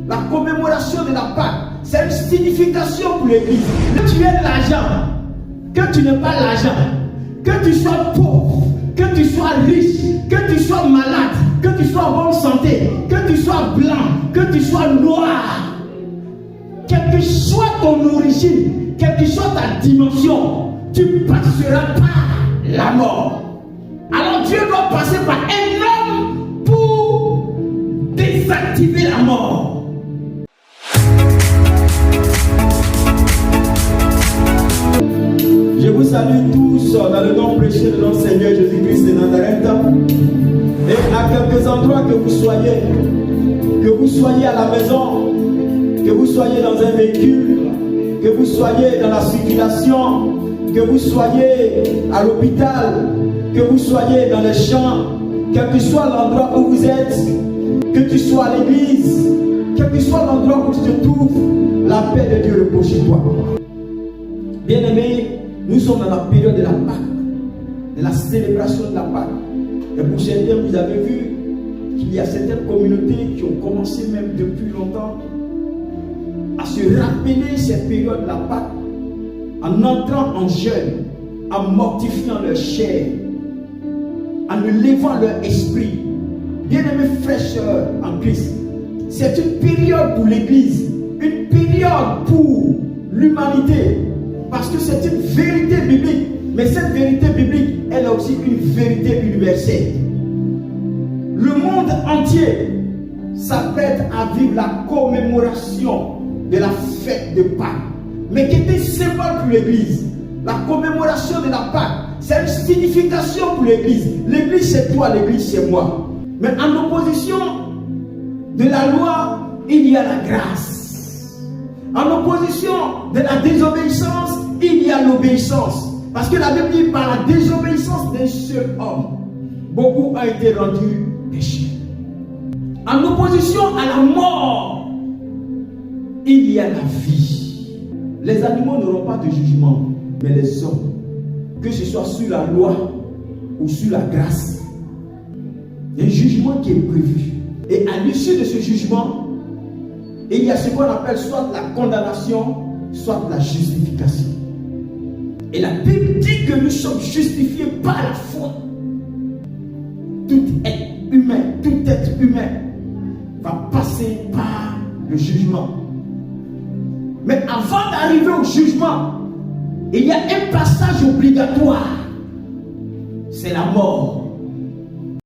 La commémoration de la Pâque, c'est une signification pour l'Église. Que tu aies l'argent, que tu n'aies pas l'argent, que tu sois pauvre, que tu sois riche, que tu sois malade, que tu sois en bonne santé, que tu sois blanc, que tu sois noir, quelle que soit ton origine, quelle que soit ta dimension, tu passeras par la mort. Alors Dieu doit passer par un homme pour désactiver la mort. Je vous salue tous dans le nom précieux de notre Seigneur Jésus-Christ de Nazareth. Et à quelques endroits que vous soyez à la maison, que vous soyez dans un véhicule, que vous soyez dans la circulation, que vous soyez à l'hôpital, que vous soyez dans les champs, quel que soit l'endroit où vous êtes, que tu sois à l'église, quel que soit l'endroit où tu te trouves, la paix de Dieu repose sur toi. Bien-aimés, nous sommes dans la période de la Pâque, de la célébration de la Pâque. Et pour certains, vous avez vu qu'il y a certaines communautés qui ont commencé même depuis longtemps à se rappeler cette période de la Pâque en entrant en jeûne, en mortifiant leur chair, en élevant leur esprit. Bien-aimés frères et sœurs en Christ, c'est une période pour l'Église, une période pour l'humanité, parce que c'est une vérité biblique. Mais cette vérité biblique, elle a aussi une vérité universelle. Le monde entier s'apprête à vivre la commémoration de la fête de Pâques, mais qui était symbole pour l'Église. La commémoration de la Pâque, c'est une signification pour l'Église. L'Église c'est toi, l'Église c'est moi. Mais en opposition de la loi, il y a la grâce. En opposition de la désobéissance, il y a l'obéissance. Parce que la Bible dit, par la désobéissance d'un seul homme, beaucoup ont été rendus pécheurs. En opposition à la mort, il y a la vie. Les animaux n'auront pas de jugement, mais les hommes, que ce soit sur la loi ou sur la grâce, il y a un jugement qui est prévu. Et à l'issue de ce jugement, il y a ce qu'on appelle soit la condamnation, soit la justification. Et la Bible dit que nous sommes justifiés par la foi. Tout être humain va passer par le jugement. Mais avant d'arriver au jugement, il y a un passage obligatoire. C'est la mort.